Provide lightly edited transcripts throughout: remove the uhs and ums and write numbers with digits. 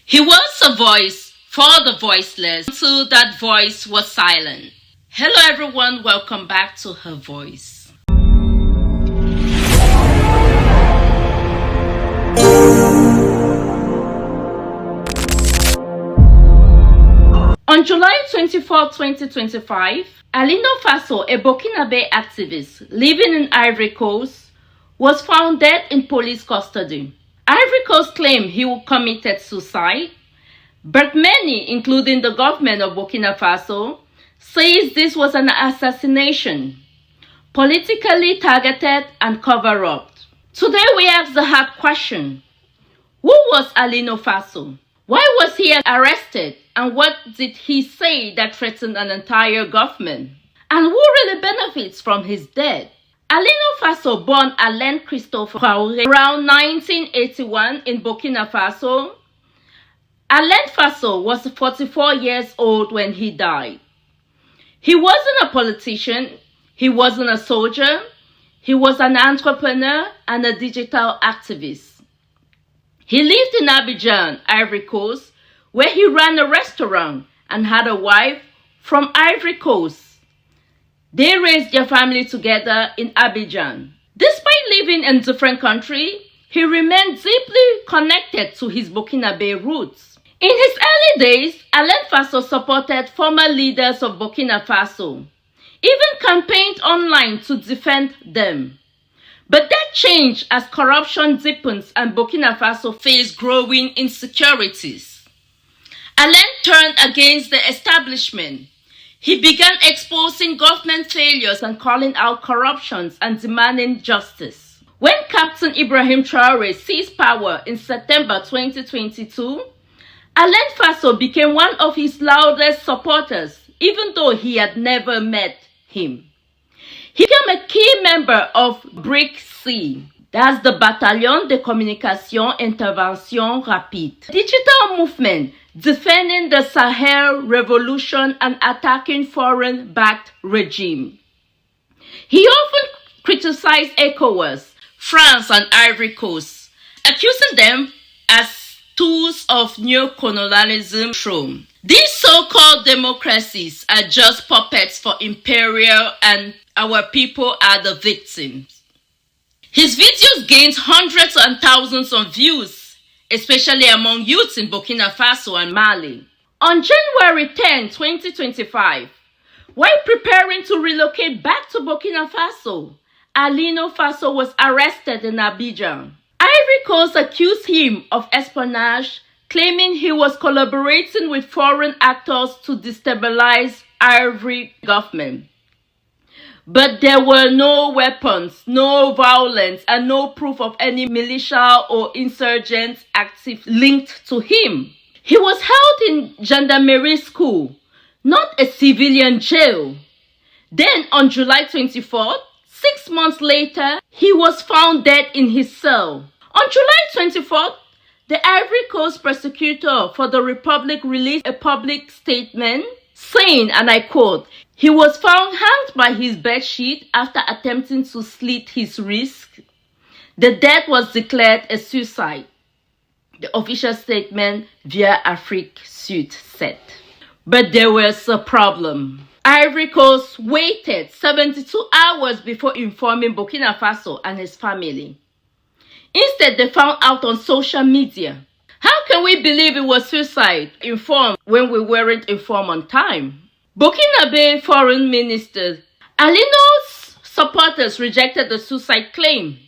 He was a voice for the voiceless until that voice was silent. Hello everyone, welcome back to Her Voice. On July 24, 2025, Alino Faso, a Burkinabe activist living in Ivory Coast, was found dead in police custody. Ivory Coast claimed he committed suicide, but many, including the government of Burkina Faso, says this was an assassination, politically targeted and cover-up. Today we ask the hard question: who was Alino Faso? Why was he arrested? And what did he say that threatened an entire government? And who really benefits from his death? Alino Faso, born Ibrahim Traoré around 1981 in Burkina Faso. Alino Faso was 44 years old when he died. He wasn't a politician, he wasn't a soldier, he was an entrepreneur and a digital activist. He lived in Abidjan, Ivory Coast, where he ran a restaurant and had a wife from Ivory Coast. They raised their family together in Abidjan. Despite living in different countries, he remained deeply connected to his Burkinabe roots. In his early days, Alino Faso supported former leaders of Burkina Faso, even campaigned online to defend them. But that changed as corruption deepens and Burkina Faso faced growing insecurities. Alino turned against the establishment. He began exposing government failures and calling out corruptions and demanding justice. When Captain Ibrahim Traoré seized power in September 2022, Alino Faso became one of his loudest supporters, even though he had never met him. He became a key member of BRIC-C, that's the Bataillon de Communication Intervention Rapide, a digital movement defending the Sahel revolution and attacking foreign-backed regime. He often criticized ECOWAS, France and Ivory Coast, accusing them as tools of neocolonialism. These so-called democracies are just puppets for imperial and our people are the victims. His videos gained hundreds and thousands of views, especially among youths in Burkina Faso and Mali. On January 10, 2025, while preparing to relocate back to Burkina Faso, Alino Faso was arrested in Abidjan. Ivory Coast accused him of espionage, claiming he was collaborating with foreign actors to destabilize Ivory government. But there were no weapons, no violence, and no proof of any militia or insurgent active linked to him. He was held in gendarmerie school, not a civilian jail. Then on July 24th, 6 months later, he was found dead in his cell. On July 24th, the Ivory Coast prosecutor for the Republic released a public statement saying, and I quote, "He was found hanged by his bedsheet after attempting to slit his wrist. The death was declared a suicide," the official statement via Afrique Sud said. But there was a problem. Ivory Coast waited 72 hours before informing Burkina Faso and his family. Instead, they found out on social media. How can we believe it was suicide informed when we weren't informed on time? Burkinabe Foreign Minister Alino's supporters rejected the suicide claim.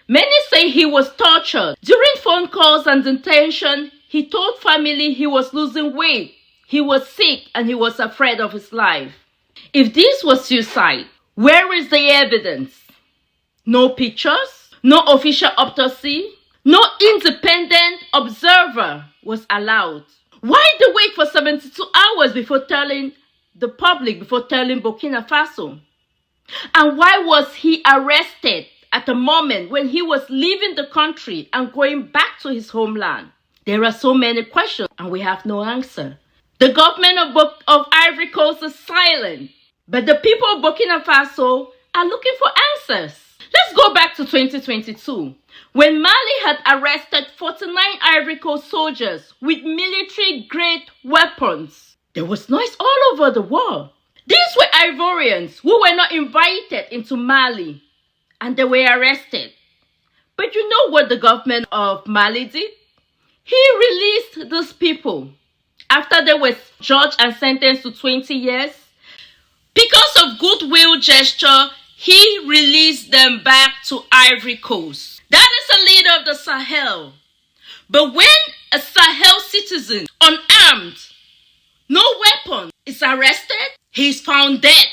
Many say he was tortured. During phone calls and detention, he told family he was losing weight, he was sick, and he was afraid of his life. If this was suicide, where is the evidence? No pictures, no official autopsy, no independent observer was allowed. Why the wait for 72 hours before telling the public, before telling Burkina Faso? And why was he arrested at a moment when he was leaving the country and going back to his homeland? There are so many questions and we have no answer. The government of Ivory Coast is silent, but the people of Burkina Faso are looking for answers. Let's go back to 2022, when Mali had arrested 49 Ivory Coast soldiers with military-grade weapons. There was noise all over the world. These were Ivorians who were not invited into Mali, and they were arrested. But you know what the government of Mali did? He released these people after they were judged and sentenced to 20 years. Because of goodwill gesture, he released them back to Ivory Coast. That is a leader of the Sahel. But when a Sahel citizen, unarmed, no weapon, is arrested, he is found dead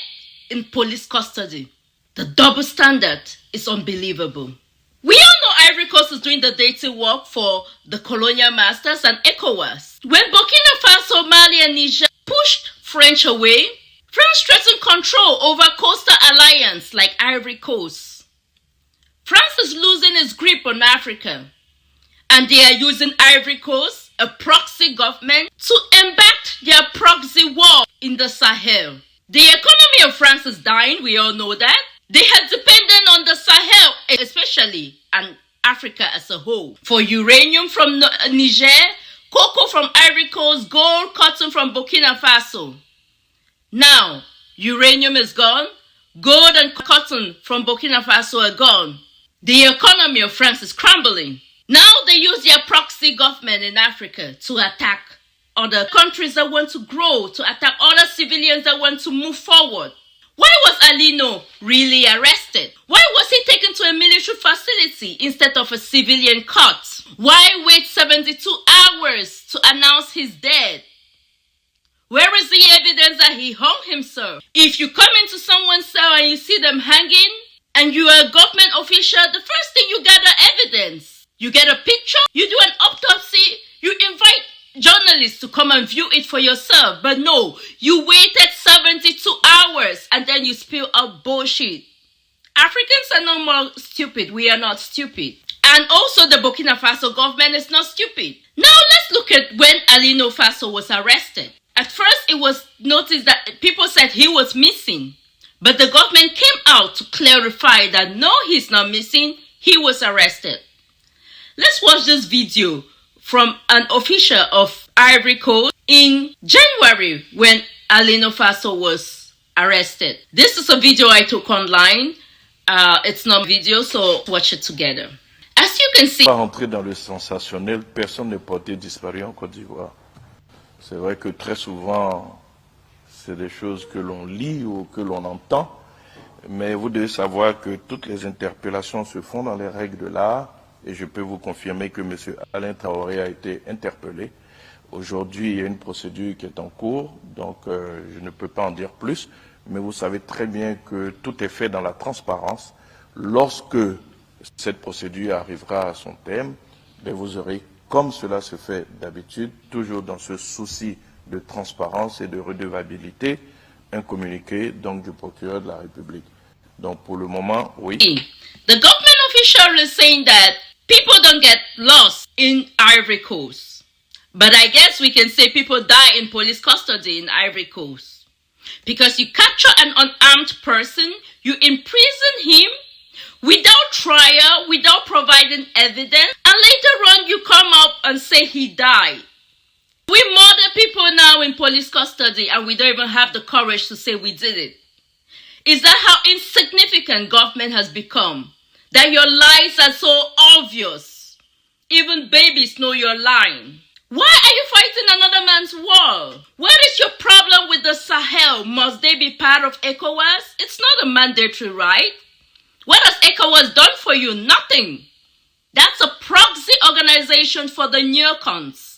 in police custody. The double standard is unbelievable. We all know Ivory Coast is doing the dirty work for the colonial masters and ECOWAS. When Burkina Faso, Mali and Niger pushed French away, France threatened control over coastal alliance like Ivory Coast. France is losing its grip on Africa, and they are using Ivory Coast, a proxy government, to enact their proxy war in the Sahel. The economy of France is dying, we all know that. They had depended on the Sahel, especially, and Africa as a whole, for uranium from Niger, cocoa from Ivory Coast, gold, cotton from Burkina Faso. Now, uranium is gone, gold and cotton from Burkina Faso are gone. The economy of France is crumbling. Now they use their proxy government in Africa to attack other countries that want to grow, to attack other civilians that want to move forward. Why was Alino really arrested? Why was he taken to a military facility instead of a civilian court? Why wait 72 hours to announce his death? Where is the evidence that he hung himself? If you come into someone's cell and you see them hanging, and you are a government official, the first thing you gather evidence. You get a picture, you do an autopsy, you invite journalists to come and view it for yourself. But no, you waited 72 hours and then you spill out bullshit. Africans are no more stupid. We are not stupid. And also the Burkina Faso government is not stupid. Now let's look at when Alino Faso was arrested. At first it was noticed that people said he was missing. But the government came out to clarify that no, he's not missing. He was arrested. Let's watch this video from an official of Ivory Coast in January when Alino Faso was arrested. This is a video I took online. It's not video, so watch it together. As you can see... Pas rentrer dans le sensationnel, personne n'est porté disparu en Côte d'Ivoire. C'est vrai que très souvent, c'est des choses que l'on lit ou que l'on entend, mais vous devez savoir que toutes les interpellations se font dans les règles de l'art. Et je peux vous confirmer que M. Ibrahim Traoré a été interpellé. Aujourd'hui, il y a une procédure qui est en cours, donc je ne peux pas en dire plus. Mais vous savez très bien que tout est fait dans la transparence. Lorsque cette procédure arrivera à son terme, vous aurez, comme cela se fait d'habitude, toujours dans ce souci de transparence et de redevabilité, un communiqué donc du procureur de la République. Donc pour le moment, oui. The government official is saying that people don't get lost in Ivory Coast. But I guess we can say people die in police custody in Ivory Coast. Because you capture an unarmed person, you imprison him without trial, without providing evidence, and later on you come up and say he died. We murder people now in police custody and we don't even have the courage to say we did it. Is that how insignificant government has become? That your lies are so obvious. Even babies know you're lying. Why are you fighting another man's war? What is your problem with the Sahel? Must they be part of ECOWAS? It's not a mandatory right. What has ECOWAS done for you? Nothing. That's a proxy organization for the neocons.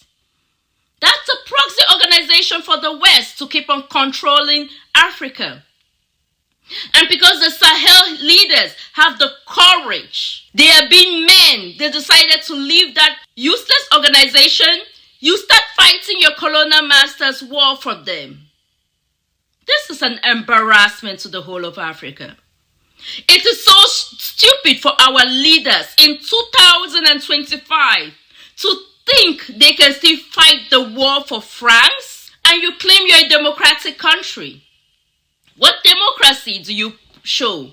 That's a proxy organization for the West to keep on controlling Africa. And because the Sahel leaders have the courage, they are being men, they decided to leave that useless organization, you start fighting your colonial masters' war for them. This is an embarrassment to the whole of Africa. It is so stupid for our leaders in 2025 to think they can still fight the war for France and you claim you're a democratic country. What democracy do you show?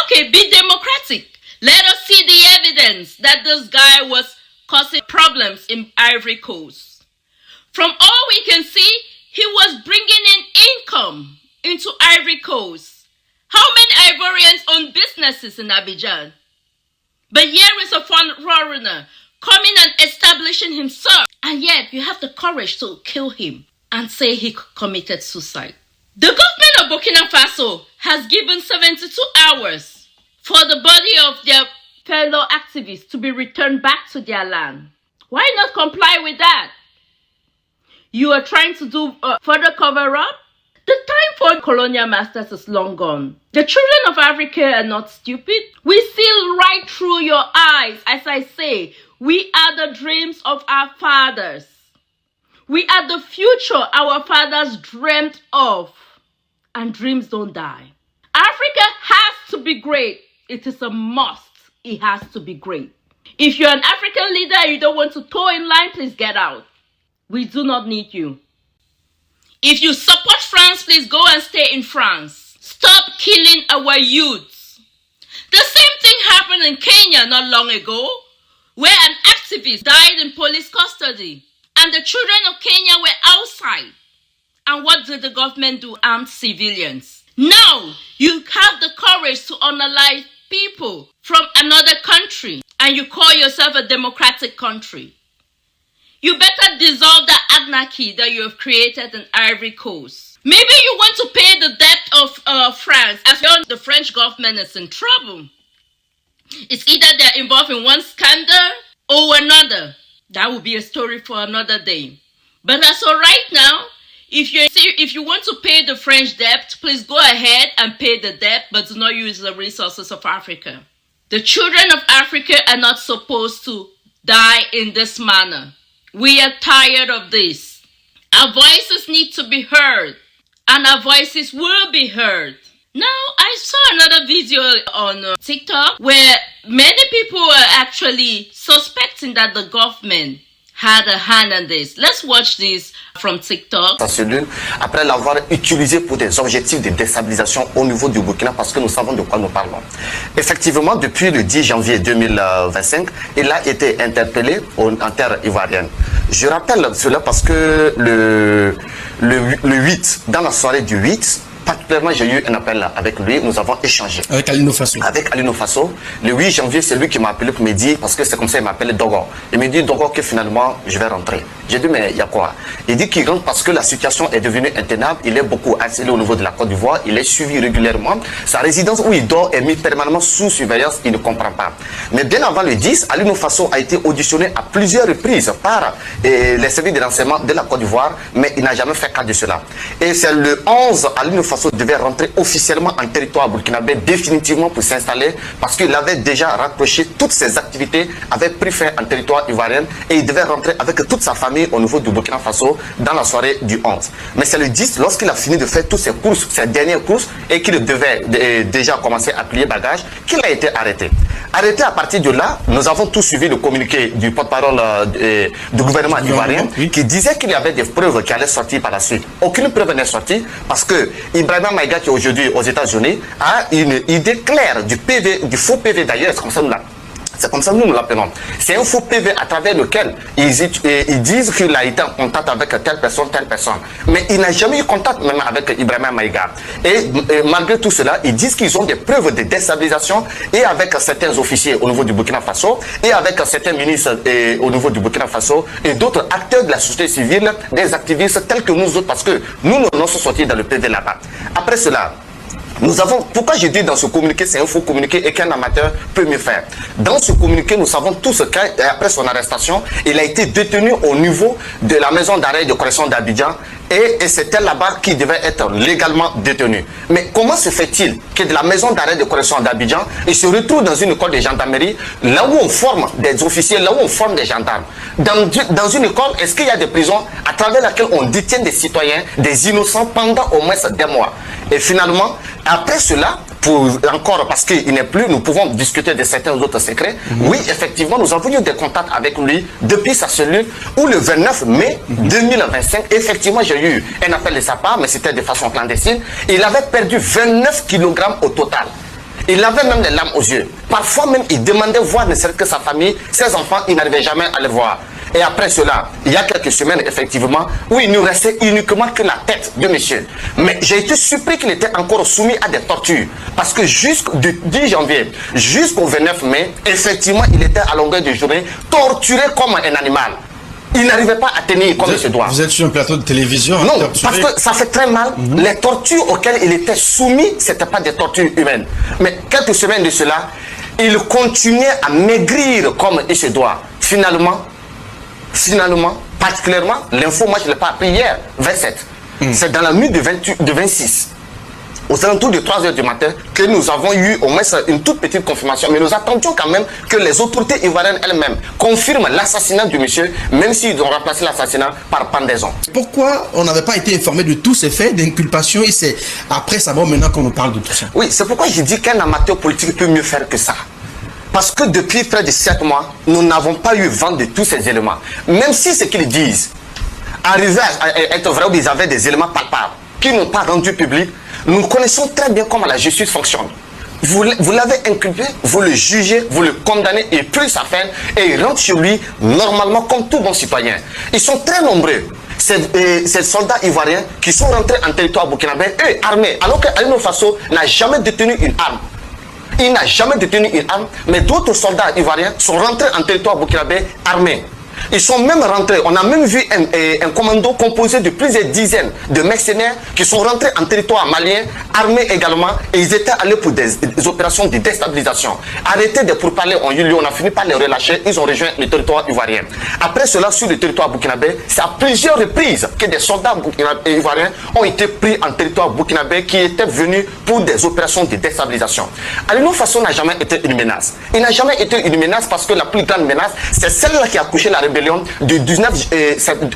Okay, be democratic. Let us see the evidence that this guy was causing problems in Ivory Coast. From all we can see, he was bringing in income into Ivory Coast. How many Ivorians own businesses in Abidjan? But here is a foreigner coming and establishing himself, and yet you have the courage to kill him and say he committed suicide. The government of Burkina Faso has given 72 hours for the body of their fellow activists to be returned back to their land. Why not comply with that? You are trying to do further cover-up? The time for colonial masters is long gone. The children of Africa are not stupid. We see right through your eyes. As I say, we are the dreams of our fathers. We are the future our fathers dreamt of. And dreams don't die. Africa has to be great. It is a must. It has to be great. If you're an African leader and you don't want to toe in line, please get out. We do not need you. If you support France, please go and stay in France. Stop killing our youths. The same thing happened in Kenya not long ago, where an activist died in police custody, and the children of Kenya were outside. And what did the government do? Armed civilians. Now, you have the courage to unalive people from another country, and you call yourself a democratic country. You better dissolve the anarchy that you have created in Ivory Coast. Maybe you want to pay the debt of France, as the French government is in trouble. It's either they're involved in one scandal or another. That will be a story for another day. But as of right now, if you want to pay the French debt, please go ahead and pay the debt, but do not use the resources of Africa. The children of Africa are not supposed to die in this manner. We are tired of this. Our voices need to be heard, and our voices will be heard. Now, I saw another video on TikTok where many people are actually suspecting that the government had a hand in this. Let's watch this from TikTok. Sa cellule, après l'avoir utilisé pour des objectifs de déstabilisation au niveau du Burkina, parce que nous savons de quoi nous parlons. Effectivement, depuis le 10 janvier 2025, il a été interpellé en terre ivoirienne. Je rappelle cela parce que le 8, dans la soirée du 8, particulièrement, j'ai eu un appel avec lui, nous avons échangé. Avec Alino Faso. Avec Alino Faso. Le 8 janvier, c'est lui qui m'a appelé pour me dire, parce que c'est comme ça, il m'appelle Dogo. Il me dit, Dogo, que finalement, je vais rentrer. J'ai dit, mais il y a quoi? Il dit qu'il rentre parce que la situation est devenue intenable. Il est beaucoup harcelé au niveau de la Côte d'Ivoire. Il est suivi régulièrement. Sa résidence où il dort est mise permanemment sous surveillance. Il ne comprend pas. Mais bien avant le 10, Alino Faso a été auditionné à plusieurs reprises par les services de renseignement de la Côte d'Ivoire, mais il n'a jamais fait cas de cela. Et c'est le 11, Alino Faso devait rentrer officiellement en territoire burkinabé définitivement pour s'installer parce qu'il avait déjà rapproché toutes ses activités, avait pris fin en territoire ivoirien et il devait rentrer avec toute sa famille au niveau du Burkina Faso dans la soirée du 11. Mais c'est le 10, lorsqu'il a fini de faire toutes ses courses, ses dernières courses et qu'il devait déjà commencer à plier bagages, qu'il a été arrêté. Arrêté à partir de là, nous avons tous suivi le communiqué du porte-parole du gouvernement ivoirien qui disait qu'il y avait des preuves qui allaient sortir par la suite. Aucune preuve n'est sortie parce que Ibrahim Traoré, qui est aujourd'hui aux États-Unis, a une idée claire du PV, du faux PV d'ailleurs, c'est comme ça que nous l'appelons. C'est un faux PV à travers lequel ils disent qu'il a été en contact avec telle personne. Mais il n'a jamais eu contact même avec Ibrahim Maïga. Et malgré tout cela, ils disent qu'ils ont des preuves de déstabilisation et avec certains officiers au niveau du Burkina Faso et avec certains ministres au niveau du Burkina Faso et d'autres acteurs de la société civile, des activistes tels que nous autres, parce que nous sommes sortis dans le PV là-bas. Après cela, nous avons, pourquoi je dis dans ce communiqué, c'est un faux communiqué et qu'un amateur peut mieux faire. Dans ce communiqué, nous savons tout ce qu'après son arrestation, il a été détenu au niveau de la maison d'arrêt de correction d'Abidjan et c'était là-bas qu'il devait être légalement détenu. Mais comment se fait-il que de la maison d'arrêt de correction d'Abidjan, il se retrouve dans une école de gendarmerie, là où on forme des officiers, là où on forme des gendarmes. Dans une école, est-ce qu'il y a des prisons à travers lesquelles on détient des citoyens, des innocents pendant au moins des mois? Et finalement, après cela, encore parce qu'il n'est plus, nous pouvons discuter de certains autres secrets. Oui, effectivement, nous avons eu des contacts avec lui depuis sa cellule où le 29 mai 2025, effectivement, j'ai eu un appel de sa part, mais c'était de façon clandestine. Il avait perdu 29 kg au total. Il avait même les larmes aux yeux. Parfois même, il demandait voir ne serait-ce que sa famille, ses enfants, il n'arrivait jamais à les voir. Et après cela, il y a quelques semaines, effectivement, où il nous restait uniquement que la tête de monsieur. Mais j'ai été surpris qu'il était encore soumis à des tortures. Parce que jusqu'au 10 janvier, jusqu'au 29 mai, effectivement, il était à longueur de journée torturé comme un animal. Il n'arrivait pas à tenir comme il se doit. Vous êtes sur un plateau de télévision? Non, parce que ça fait très mal. Les tortures auxquelles il était soumis, ce n'étaient pas des tortures humaines. Mais quelques semaines de cela, il continuait à maigrir comme il se doit. Finalement, particulièrement, l'info, moi je ne l'ai pas appris hier, 27. C'est dans la nuit de 26. Aux alentours de 3 h du matin, que nous avons eu au moins une toute petite confirmation. Mais nous attendions quand même que les autorités ivoiriennes elles-mêmes confirment l'assassinat du monsieur, même s'ils ont remplacé l'assassinat par pendaison. Pourquoi on n'avait pas été informé de tous ces faits d'inculpation et c'est après sa mort maintenant qu'on nous parle de tout ça? Oui, c'est pourquoi je dis qu'un amateur politique peut mieux faire que ça. Parce que depuis près de 7 mois, nous n'avons pas eu vent de tous ces éléments. Même si ce qu'ils disent arrivait à être vrai ou ils avaient des éléments palpables qu'ils n'ont pas rendus publics, nous connaissons très bien comment la justice fonctionne. Vous l'avez inculpé, vous le jugez, vous le condamnez, il prie sa peine et il rentre chez lui normalement comme tout bon citoyen. Ils sont très nombreux. Ces soldats ivoiriens qui sont rentrés en territoire burkinabé, eux armés, alors que Alino Faso n'a jamais détenu une arme. Il n'a jamais détenu une arme, mais d'autres soldats ivoiriens sont rentrés en territoire burkinabé armés. Ils sont même rentrés, on a même vu un commando composé de plusieurs dizaines de mercenaires qui sont rentrés en territoire malien, armés également, et ils étaient allés pour des opérations de déstabilisation. Arrêtés de pourparlers ont eu lieu, on a fini par les relâcher, ils ont rejoint le territoire ivoirien. Après cela, sur le territoire burkinabé, c'est à plusieurs reprises que des soldats ivoiriens ont été pris en territoire burkinabé qui étaient venus pour des opérations de déstabilisation. Alino Faso n'a jamais été une menace. Il n'a jamais été une menace parce que la plus grande menace, c'est celle-là qui a couché la rébellion du 19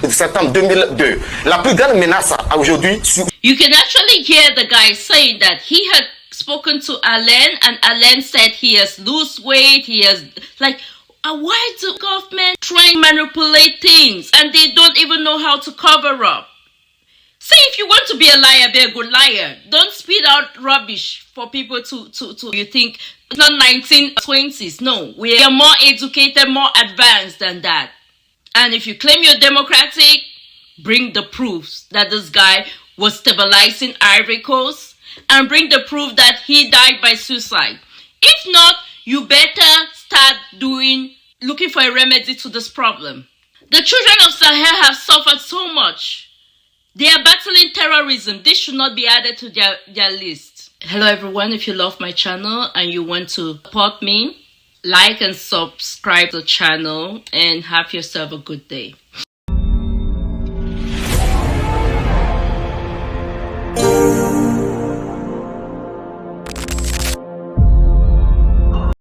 septembre 2002. La plus grande menace aujourd'hui. You can actually hear the guy saying that he had spoken to Alain and Alain said he has lost weight, he has like why do government try and manipulate things and they don't even know how to cover up? Say if you want to be a liar, be a good liar. Don't spit out rubbish for people to you think it's not 1920s. No, we are more educated, more advanced than that. And if you claim you're democratic, bring the proofs that this guy was stabilizing Ivory Coast and bring the proof that he died by suicide. If not, you better start looking for a remedy to this problem. The children of Sahel have suffered so much. They are battling terrorism. This should not be added to their list. Hello everyone, if you love my channel and you want to support me, like and subscribe to the channel and have yourself a good day.